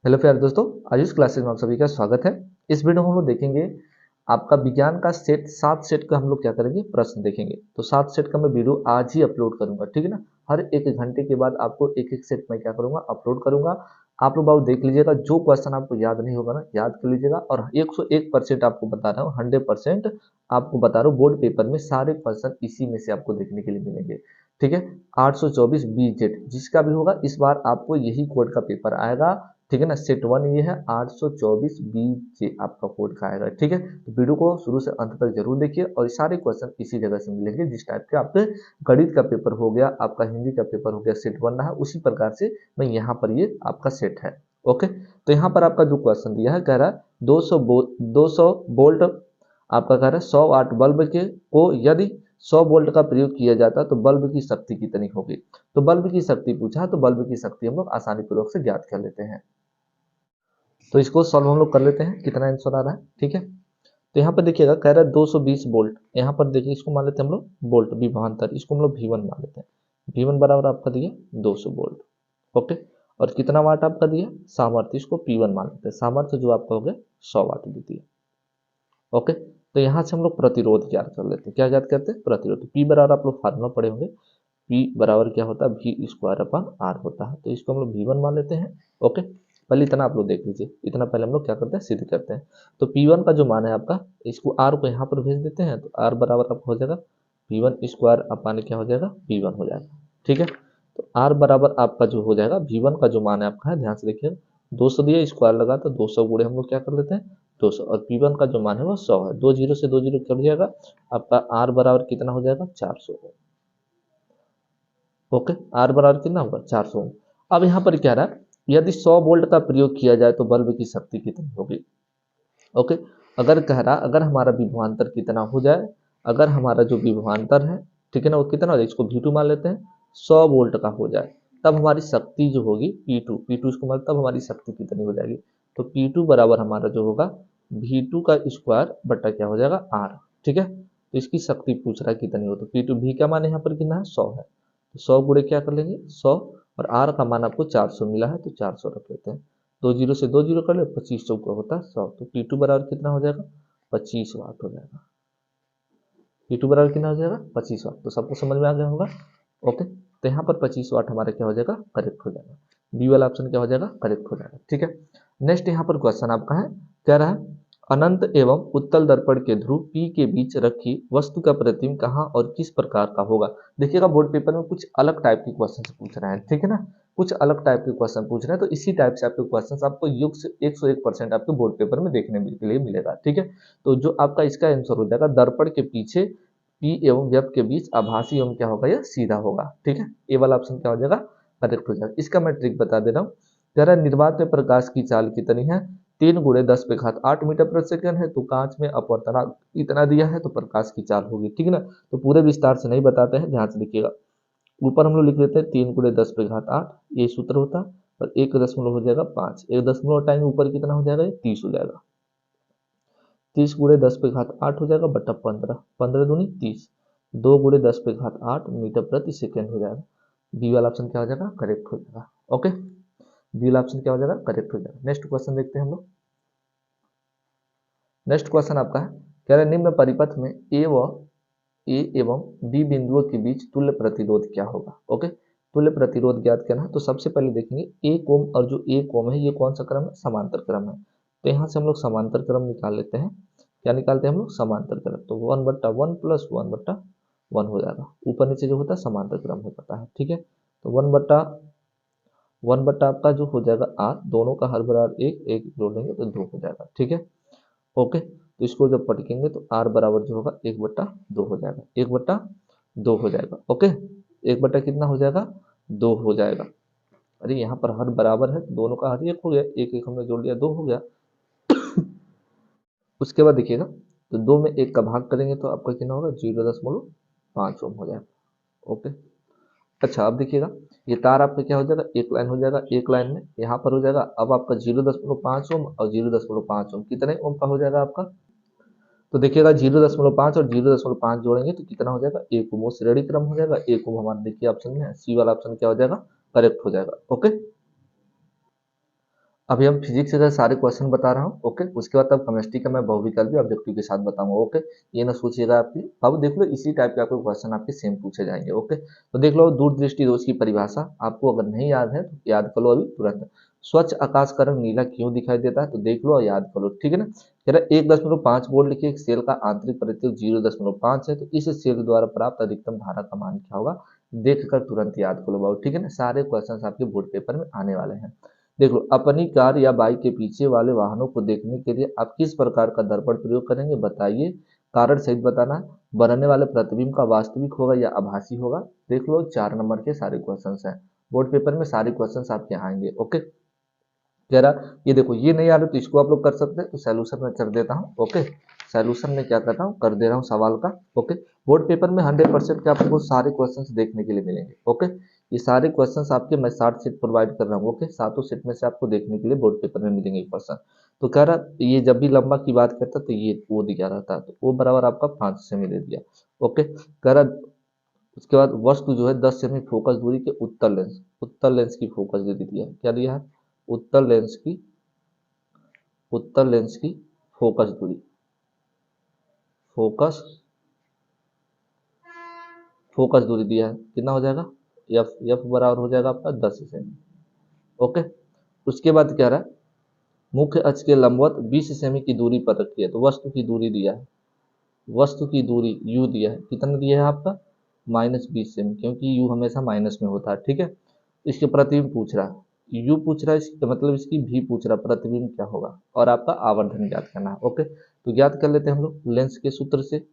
Hello प्यारे दोस्तों, Ayush classes में आप सभी का स्वागत है। इस वीडियो में हम लोग देखेंगे आपका विज्ञान का सेट 7 सेट का हम लोग क्या करेंगे, प्रश्न देखेंगे। तो 7 सेट का मैं वीडियो आज ही अपलोड करूंगा, ठीक है ना। हर एक घंटे के बाद आपको एक एक सेट मैं क्या करूंगा, अपलोड करूंगा। आप लोग बाबू देख लीजिएगा, जो क्वेश्चन आपको याद नहीं होगा ना, याद कर लीजिएगा। और 101% आपको बता रहा हूँ, 100% आपको बता रहा हूँ, बोर्ड पेपर में सारे क्वेश्चन इसी में से आपको देखने के लिए मिलेंगे, ठीक है। 824 BZ जिसका भी होगा, इस बार आपको यही कोड का पेपर आएगा, ठीक है ना। सेट 1 ये है, 824 BJ आपका कोड का आएगा, ठीक है। तो वीडियो को शुरू से अंत तक जरूर देखिए, और ये सारे क्वेश्चन इसी जगह से मिलेंगे। जिस टाइप के आपके गणित का पेपर हो गया, आपका हिंदी का पेपर हो गया, सेट 1 रहा, उसी प्रकार से मैं यहाँ पर ये आपका सेट है। ओके, तो यहाँ पर आपका जो क्वेश्चन दिया है, कह रहा है 200 वोल्ट आपका कह रहा है 100 वाट बल्ब के को यदि 100 वोल्ट का प्रयोग किया जाता तो बल्ब की शक्ति कितनी होगी। तो बल्ब की शक्ति पूछा, तो बल्ब की शक्ति हम लोग आसानी पूर्वक से ज्ञात कर लेते हैं। तो इसको सॉल्व हम लोग कर लेते हैं, कितना आंसर आ रहा है, ठीक है। तो यहाँ पर देखिएगा, कह रहा है 220 वोल्ट। यहाँ पर देखिए, इसको मान लेते हैं हम लोग वोल्ट, विभवांतर, इसको हम लोग V1 मान लेते हैं। V1 बराबर आपका दिया 200 वोल्ट। ओके, और कितना वाट आपका दिया, सामर्थ्य, इसको P1 मान लेते हैं। सामर्थ्य जो आपका हो गया 100 वाट दी थी। ओके, तो यहाँ से हम लोग प्रतिरोध ज्ञात कर लेते हैं। क्या ज्ञात करते हैं, प्रतिरोध। तो P बराबर आप लोग फार्मूला पढ़े होंगे, P बराबर क्या होता है, V²/R होता है। तो इसको हम लोग V1 मान लेते हैं। ओके, पहले इतना आप लोग देख लीजिए, इतना पहले हम लोग क्या करते हैं, सिद्ध करते हैं। तो P1 का जो मान है आपका, इसको R को यहाँ पर भेज देते हैं। तो R बराबर आपका हो जाएगा V1² क्या हो जाएगा, V1 हो जाएगा, ठीक है। तो R बराबर आपका जो हो जाएगा, V1 का जो मान है आपका है, ध्यान से देखिए, 200 दिया, स्क्वायर लगा तो 200 गुणे हम लोग क्या कर लेते हैं, 200। और P1 का जो मान है वो 100 है। 2 जीरो से 2 जीरो कट जाएगा, आपका R बराबर कितना हो जाएगा, 400। ओके, R बराबर कितना होगा, 400। अब यहाँ पर क्या रहा है, यदि 100 वोल्ट का प्रयोग किया जाए तो बल्ब की शक्ति कितनी होगी। ओके, अगर कह रहा, अगर हमारा विभवांतर कितना हो जाए, अगर हमारा जो विभवांतर है, ठीक है ना, वो कितना हो जाए, इसको V2 मान लेते हैं, 100 वोल्ट का हो जाए, तब हमारी शक्ति जो होगी P2 इसको मान, तब हमारी शक्ति कितनी हो जाएगी। तो P2 बराबर हमारा जो होगा V2 का स्क्वायर बटा क्या हो जाएगा, R, ठीक है। तो इसकी शक्ति पूछ रहा है कितनी हो, तो P2 V का मान यहाँ पर कितना है, 100 है। तो 100 गुणे क्या कर लेंगे, 100, और R का मान आपको 400 मिला है, तो 400 रख लेते हैं। 2 जीरो से 2 जीरो कर ले, 25 चौका होता है 100। तो P2 बराबर कितना हो जाएगा, 25 वाट हो जाएगा। P2 बराबर कितना हो जाएगा, 25 वाट। तो सबको समझ में आ गया होगा। ओके, तो यहाँ पर 25 वाट हमारा क्या हो जाएगा, करेक्ट हो जाएगा। बी वाला ऑप्शन क्या हो जाएगा, करेक्ट हो जाएगा, ठीक है। नेक्स्ट यहाँ पर क्वेश्चन आपका है, कह रहा है अनंत एवं उत्तल दर्पण के ध्रुव P के बीच रखी वस्तु का प्रतिबिंब कहाँ और किस प्रकार का होगा। देखिएगा, बोर्ड पेपर में कुछ अलग टाइप के क्वेश्चन पूछ रहे हैं, ठीक है ना, कुछ अलग टाइप के क्वेश्चन पूछ रहे हैं। तो इसी टाइप से आपके क्वेश्चन आपको युग से 101% आपके बोर्ड पेपर में देखने के लिए मिलेगा, ठीक है। तो जो आपका इसका आंसर हो जाएगा, दर्पण के पीछे P एवं व्यक्त के बीच आभासी एवं क्या होगा, यह सीधा होगा, ठीक है। ए वाला ऑप्शन क्या हो जाएगा, करेक्ट हो जाएगा। इसका मैं ट्रिक बता दे रहा हूँ। कह रहा है निर्वात में प्रकाश की चाल कितनी है, 3 गुणे 10⁸ मीटर प्रति सेकंड है। तो कांच में अपवर्तनांक इतना दिया है, तो प्रकाश की चाल होगी, ठीक है ना। तो पूरे विस्तार से नहीं बताते हैं, ध्यान से देखिएगा। ऊपर हम लोग लिख लेते हैं 3 गुणे 10⁸, ये सूत्र होता है। और 1 दशमलव हो जाएगा 5, 1 दशमलव टाइम ऊपर कितना हो जाएगा, 30 हो जाएगा। 30 गुणे 10⁸ हो जाएगा बटा 15, 15 दूनी 30, 2 गुणे 10⁸ मीटर प्रति सेकेंड हो जाएगा। बी वाला ऑप्शन क्या हो जाएगा, करेक्ट हो जाएगा। ओके, बी वाला ऑप्शन क्या हो जाएगा, करेक्ट हो जाएगा। नेक्स्ट क्वेश्चन देखते हैं हम लोग। नेक्स्ट क्वेश्चन आपका है, कह रहे निम्न परिपथ में ए एवं बी बिंदुओं के बीच तुल्य प्रतिरोध क्या होगा। ओके, तुल्य प्रतिरोध ज्ञात करना है। तो सबसे पहले देखेंगे एक ओम, और जो एक ओम है ये कौन सा क्रम है, समांतर क्रम है। तो यहाँ से हम लोग समांतर क्रम निकाल लेते हैं। क्या निकालते हैं हम लोग, समांतर क्रम। तो 1/1 + 1/1 हो जाएगा। ऊपर नीचे जो होता है समांतर क्रम हो जाता है, ठीक है। तो 1/1 आपका जो हो जाएगा R, दोनों का हर बराबर 1 1 जोड़ लेंगे तो 2 हो जाएगा, ठीक है। ओके, तो इसको जब पटकेंगे तो R बराबर जो होगा 1/2 हो जाएगा, 1/2 हो जाएगा। ओके, 1 कितना हो जाएगा, 2 हो जाएगा। अरे यहाँ पर हर बराबर है, दोनों का हर 1 हो गया, 1 1 हमने जोड़ लिया, 2 हो गया। उसके बाद देखिएगा, तो 2 में 1 का भाग करेंगे तो आपका कितना होगा, 0.5 ओम हो जाएगा। ओके, अच्छा अब देखिएगा, ये तार आपका क्या हो जाएगा, एक लाइन हो जाएगा, एक लाइन में यहाँ पर हो जाएगा। अब आपका 0.5 ओम और 0.5 ओम कितने ओम का हो जाएगा आपका। तो देखिएगा 0.5 और 0.5 जोड़ेंगे तो कितना हो जाएगा, 1 ओम। वो श्रेणी क्रम हो जाएगा। 1 ओम हमारा देखिए ऑप्शन में है, सी वाला ऑप्शन क्या हो जाएगा, करेक्ट हो जाएगा। ओके, अभी हम फिजिक्स के सारे क्वेश्चन बता रहा हूँ, ओके। उसके बाद तब केमिस्ट्री का मैं बहुविकल्पी ऑब्जेक्टिव के साथ बताऊंगा, ओके। ये ना सोचिएगा आपकी, अब देख लो इसी टाइप के आपको क्वेश्चन आपके सेम पूछे जाएंगे, ओके। तो देख लो दूरदृष्टि दोष की परिभाषा आपको अगर नहीं याद है तो याद कर लो अभी तुरंत। स्वच्छ आकाश का रंग नीला क्यों दिखाई देता है, तो देख लो और याद कर लो, ठीक है ना। कह रहा 1.5 वोल्ट लिखिए, एक सेल का आंतरिक प्रतिरोध 0.5 है, तो इस सेल द्वारा प्राप्त अधिकतम धारा का मान क्या होगा, देखकर तुरंत याद कर लो बाबू, ठीक है ना। सारे क्वेश्चन आपके बोर्ड पेपर में आने वाले हैं। देख लो, अपनी कार या बाइक के पीछे वाले वाहनों को देखने के लिए आप किस प्रकार का दर्पण प्रयोग करेंगे, बताइए, कारण सहित बताना है। बनने वाले प्रतिबिंब का वास्तविक होगा या आभासी होगा। देख लो 4 नंबर के सारे क्वेश्चंस हैं, बोर्ड पेपर में सारे क्वेश्चंस आपके आएंगे, ओके। कह रहा ये देखो, ये नहीं आ रहा तो इसको आप लोग कर सकते हैं, तो सोल्यूशन में कर देता हूँ, ओके। सोल्यूशन में क्या करता हूँ, कर दे रहा हूँ सवाल का, ओके। बोर्ड पेपर में 100% के आपको सारे क्वेश्चंस देखने के लिए मिलेंगे, ओके। ये सारे क्वेश्चंस आपके मैं 60 सेट प्रोवाइड कर रहा हूँ, ओके। सातों सेट में से आपको देखने के लिए बोर्ड पेपर में मिलेंगे क्वेश्चन। तो कह रहा ये जब भी लंबा की बात करता तो ये वो दिया रहता, तो वो बराबर आपका 5 सेमी दे दिया, ओके। कह रहा उसके बाद वस्तु जो है 10 सेमी फोकस दूरी के उत्तर लेंस की फोकस दे दिया है, क्या दिया है, उत्तर लेंस की उत्तर लेंस की फोकस दूरी, फोकस फोकस दूरी दिया है, कितना हो जाएगा, एफ एफ बराबर हो जाएगा आपका 10 सेमी, ओके। उसके बाद क्या रहा है, मुख्य अक्ष के लंबवत 20 सेमी की दूरी पर रखी है, तो वस्तु की दूरी दिया है, वस्तु की दूरी यू दिया है, कितना दिया है आपका, -20 सेमी, क्योंकि यू हमेशा माइनस में होता है, ठीक है। इसके प्रतिबिंब पूछ रहा है, यू पूछ रहा है, इसका मतलब इसकी भी पूछ रहा है, प्रतिबिंब क्या होगा, और आपका आवर्धन ज्ञात करना है, ओके। तो ज्ञात कर लेते हैं हम लोग लेंस के सूत्र से,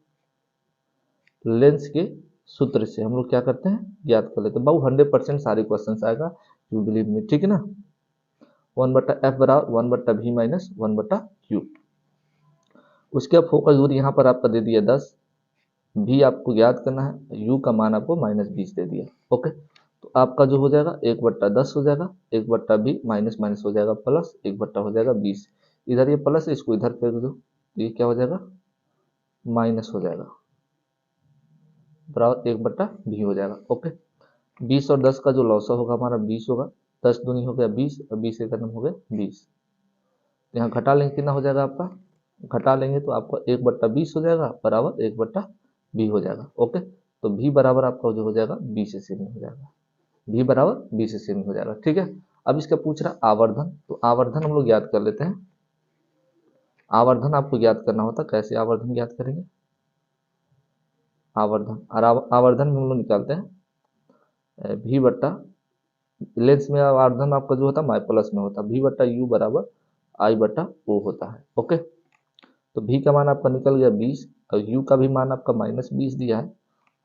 लेंस के सूत्र से हम लोग क्या करते हैं, ज्ञात कर लेते हैं बाबू। 100% सारे क्वेश्चन आएगा, यू बिलीव मी, ठीक है ना। 1/f बराबर 1/v माइनस 1/q। उसके बाद फोकस दूरी यहाँ पर आपका दे दिया 10, भी आपको याद करना है, यू का मान आपको -20 दे दिया, ओके। तो आपका जो हो जाएगा 1/10 हो जाएगा, 1/20 माइनस माइनस हो जाएगा प्लस, 1/ हो जाएगा 20, इधर ये प्लस है, इसको इधर फेंक दो, ये क्या हो जाएगा, माइनस हो जाएगा, बराबर 1/20 हो जाएगा, ओके। 20 और 10 का जो लौसा होगा हमारा 20 होगा, 10 दूनी हो गया 20 और 20 एक हो गया 20। यहाँ घटा लेंगे, कितना हो जाएगा आपका, घटा लेंगे तो आपका 1/20 हो जाएगा, बराबर 1/20 हो जाएगा, ओके। तो भी बराबर आपका जो हो जाएगा 20 सेमी हो जाएगा, भी बराबर 20 सेमी हो जाएगा, ठीक है। अब इसका पूछ रहा आवर्धन, तो आवर्धन हम लोग याद कर लेते हैं। आवर्धन आपको याद करना होता, कैसे आवर्धन याद करेंगे, आवर्धन और आवर्धन में हम लोग निकालते हैं भी बट्टा, लेंस में आवर्धन आपका जो होता है प्लस में होता है, v/u बराबर I/o होता है, ओके। तो v का मान आपका निकल गया 20 और u का भी मान आपका -20 दिया है।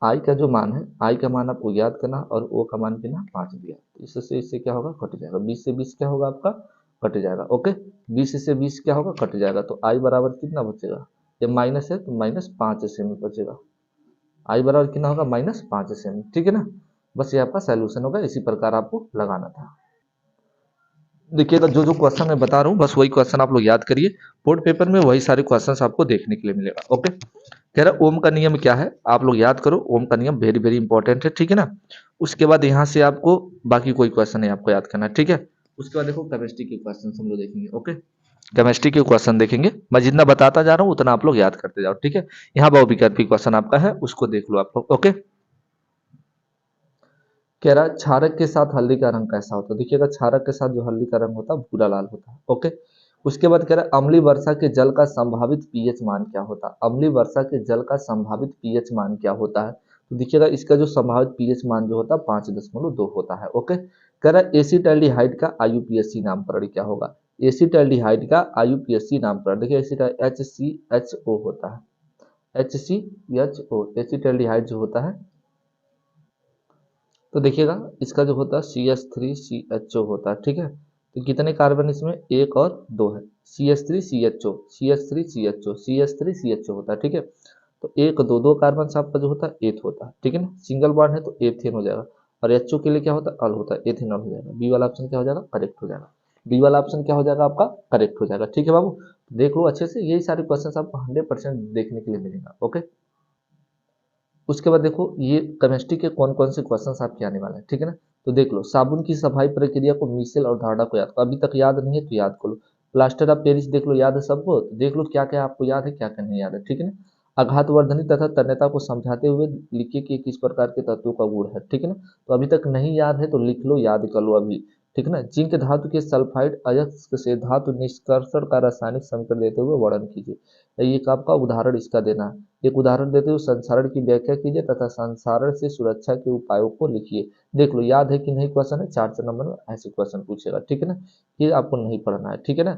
I का जो मान है, I का मान आपको याद करना और o का मान कितना 5 दिया, इससे इससे क्या होगा, कट जाएगा, 20 से 20 क्या होगा आपका, कट जाएगा, ओके। 20 से 20 क्या होगा, कट जाएगा, तो I बराबर कितना बचेगा, ये माइनस है तो -5 सेमी बचेगा, I बराबर कितना होगा, -5 सेमी, ठीक है ना। बस ये आपका सोल्यूशन होगा, इसी प्रकार आपको लगाना था। देखिएगा जो जो क्वेश्चन मैं बता रहा हूँ बस वही क्वेश्चन आप लोग याद करिए, बोर्ड पेपर में वही सारे क्वेश्चंस आपको देखने के लिए मिलेगा, ओके। कह रहा ओम का नियम क्या है, आप लोग याद करो, ओम का नियम वेरी वेरी इंपॉर्टेंट है, ठीक है ना। उसके बाद यहाँ से आपको बाकी कोई क्वेश्चन नहीं आपको याद करना है, ठीक है। उसके बाद देखो केमिस्ट्री के क्वेश्चन हम लोग देखेंगे, ओके। केमिस्ट्री के क्वेश्चन देखेंगे, मैं जितना बताता जा रहा हूँ उतना आप लोग याद करते जाओ, ठीक है। यहाँ बहुविकल्पी क्वेश्चन आपका है, उसको देख लो आप लोग, ओके। कह रहा है क्षारक के साथ हल्दी का रंग कैसा होता है, देखिएगा क्षारक के साथ जो हल्दी का रंग होता है भूरा लाल होता है, ओके। उसके बाद कह रहा है अम्लीय वर्षा के जल का संभावित पीएच मान क्या होता है, अम्लीय वर्षा के जल का संभावित पीएच मान क्या होता है, तो देखिएगा इसका जो संभावित पीएच मान जो होता है 5.2 होता है, ओके। कह रहा है एसिटाल्डिहाइड का आईयूपीएसी नामकरण क्या होगा, एसिटाल्डिहाइड का आईयूपीएसी नामकरण, देखिए HCHO होता है, HCHO एसिटाल्डिहाइड जो होता है, तो देखिएगा इसका जो होता है CH3CHO होता है, ठीक है। तो कितने कार्बन इसमें, एक और दो है, CH3CHO CH3CHO CH3CHO होता है, ठीक है। तो एक दो दो कार्बन से आपका जो होता है एथ होता है, ठीक है ना, सिंगल बॉन्ड है तो एथेन हो जाएगा, और एचओ के लिए क्या होता है, अल होता है, एथेनॉल हो जाएगा, बी वाला ऑप्शन क्या हो जाएगा, करेक्ट हो जाएगा, बी वाला ऑप्शन क्या हो जाएगा आपका, करेक्ट हो जाएगा, ठीक है बाबू। देख लो अच्छे से, यही सारे क्वेश्चन आपको 100% देखने के लिए मिलेगा, ओके। उसके बाद देखो ये केमिस्ट्री के कौन कौन से क्वेश्चंस आपके आने वाले हैं, ठीक है ना। तो देख लो, साबुन की सफाई प्रक्रिया को मिशेल और धारणा को याद करो, अभी तक याद नहीं है तो याद करो। प्लास्टर ऑफ पेरिस देख लो, याद है सबको, तो देख लो क्या क्या आपको याद है, क्या क्या नहीं याद है, ठीक है ना। आघातवर्धनी तथा तन्यता को समझाते हुए लिखिए कि किस प्रकार के तत्वों का गुण है, ठीक है ना। तो अभी तक नहीं याद है तो लिख लो, याद कर लो अभी, ठीक है ना। जिंक धातु के सल्फाइड अयस्क से धातु निष्कर्षण का रासायनिक समीकरण देते हुए वर्णन कीजिए। एक आपका उदाहरण इसका देना है, एक उदाहरण देते हुए संसारण की व्याख्या कीजिए तथा संसारण से सुरक्षा के उपायों को लिखिए। देख लो याद है कि नहीं, क्वेश्चन है 4 नंबर में ऐसे क्वेश्चन पूछेगा, ठीक है ना। ये आपको नहीं पढ़ना है, ठीक है ना।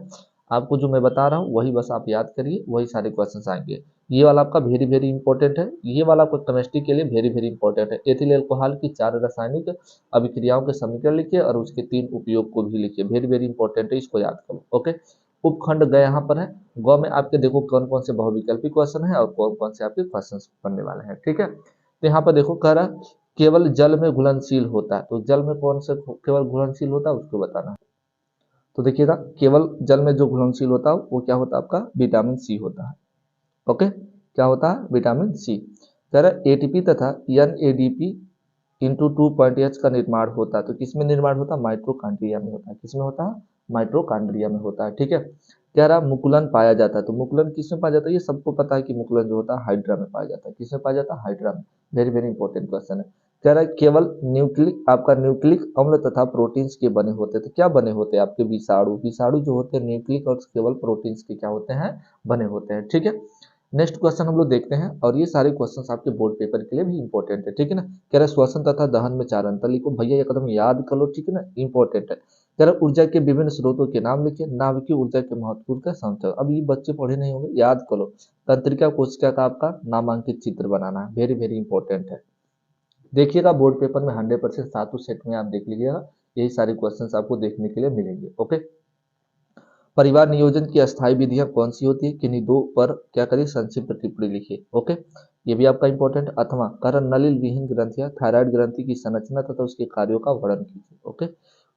आपको जो मैं बता रहा हूँ वही बस आप याद करिए, वही सारे क्वेश्चन आएंगे। ये वाला आपका वेरी वेरी इंपॉर्टेंट है, ये वाला आपको केमिस्ट्री के लिए वेरी वेरी इंपॉर्टेंट है। एथिल एल्कोहल की 4 रासायनिक अभिक्रियाओं के समीकरण लिखिए और उसके 3 उपयोग को भी लिखिए, वेरी वेरी इंपॉर्टेंट है, इसको याद करो। ओके, उपखंड ग यहाँ पर है, ग में आपके देखो कौन कौन से बहुविकल्पी क्वेश्चन है और कौन कौन से आपके क्वेश्चन बनने वाले हैं, ठीक है। तो यहाँ पर देखो कह रहा केवल जल में घुलनशील होता है, तो जल में कौन सा केवल घुलनशील होता है उसको बताना है। तो देखिएगा, केवल जल में जो घुलनशील होता है वो क्या होता है आपका, विटामिन सी होता है। ओके, क्या होता है, विटामिन सी। कह रहा एटीपी तथा एनएडीपी इंटू 2.H का निर्माण होता है, तो किसमें निर्माण होता है, माइट्रोकांड्रिया में होता है। किसमें होता है, माइट्रोकांड्रिया में होता है, ठीक है। कह रहा मुकुलन पाया जाता है, तो मुकुलन किसमें पाया जाता है, ये सबको पता है कि मुकुलन जो होता है हाइड्रा में पाया जाता है। किसमें पाया जाता है, हाइड्रा में। वेरी वेरी इंपॉर्टेंट क्वेश्चन है। कह रहा है केवल न्यूक्लिक आपका न्यूक्लिक अम्ल तथा प्रोटीन्स के बने होते हैं, तो क्या बने होते हैं आपके विषाणु, विषाणु जो होते हैं न्यूक्लिक और केवल प्रोटीन्स के क्या होते हैं, बने होते हैं, ठीक है। नेक्स्ट क्वेश्चन हम लोग देखते हैं, और ये सारे क्वेश्चंस आपके बोर्ड पेपर के लिए भी इंपॉर्टेंट है, ठीक है ना। कह रहा है श्वसन तथा दहन में 4 अंतर लिखो, भैया एकदम याद कर लो, ठीक है ना, इंपॉर्टेंट है। कह रहा है ऊर्जा के विभिन्न स्रोतों के नाम लिखिए, नाभिकीय ऊर्जा के महत्वपूर्ण का समझो। अब ये बच्चे पढ़े नहीं होंगे, याद करो। तंत्रिका कोशिका का आपका नामांकित चित्र बनाना है, वेरी वेरी इंपॉर्टेंट है। देखिएगा बोर्ड पेपर में 100% सातों सेट में आप देख लीजिएगा, यही सारे क्वेश्चंस आपको देखने के लिए मिलेंगे। ओके, परिवार नियोजन की अस्थायी विधियां कौन सी होती है, किन्हीं दो पर क्या करिए, संक्षिप्त टिप्पणी लिखिए। ओके, ये भी आपका इंपॉर्टेंट। अथवा कारण नलिल विहीन ग्रंथियां, थायराइड ग्रंथि की संरचना तथा उसके कार्यों का वर्णन कीजिए। ओके,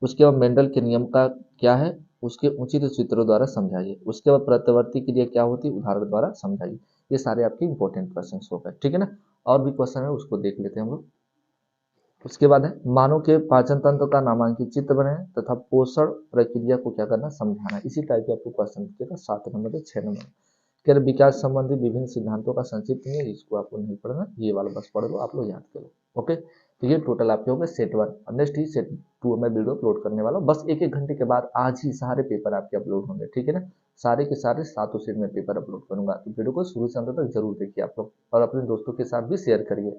उसके बाद मेंडल के नियम का क्या है, उसके उचित सूत्रों द्वारा समझाइए। उसके बाद प्रत्यवर्ती क्रिया क्या होती है, उदाहरण द्वारा समझाइए। ये सारे आपके इंपॉर्टेंट क्वेश्चन हो गए, ठीक है ना। और भी क्वेश्चन है उसको देख लेते हैं हम लोग। उसके बाद है मानव के पाचन तंत्र का नामांकित चित्र बनाएं तथा पोषण प्रक्रिया को क्या करना, समझाना। इसी टाइप के आपको क्वेश्चन दिखेगा 7 नंबर से 6 नंबर। क्या विकास संबंधी विभिन्न सिद्धांतों का संक्षिप्त में, इसको आपको नहीं पढ़ना, ये वाला बस पढ़ लो, आप लोग याद करो। ओके, तो ये टोटल आपके हो गए सेट 1, और नेक्स्ट ही सेट 2 में वीडियो अपलोड करने वाला हूँ। बस एक एक घंटे के बाद आज ही सारे पेपर आपके अपलोड होंगे, ठीक है ना। सारे के सारे 7 सेट में पेपर अपलोड करूंगा, तो वीडियो को शुरू से अंत तक जरूर देखिए आप लोग, और अपने दोस्तों के साथ भी शेयर करिए।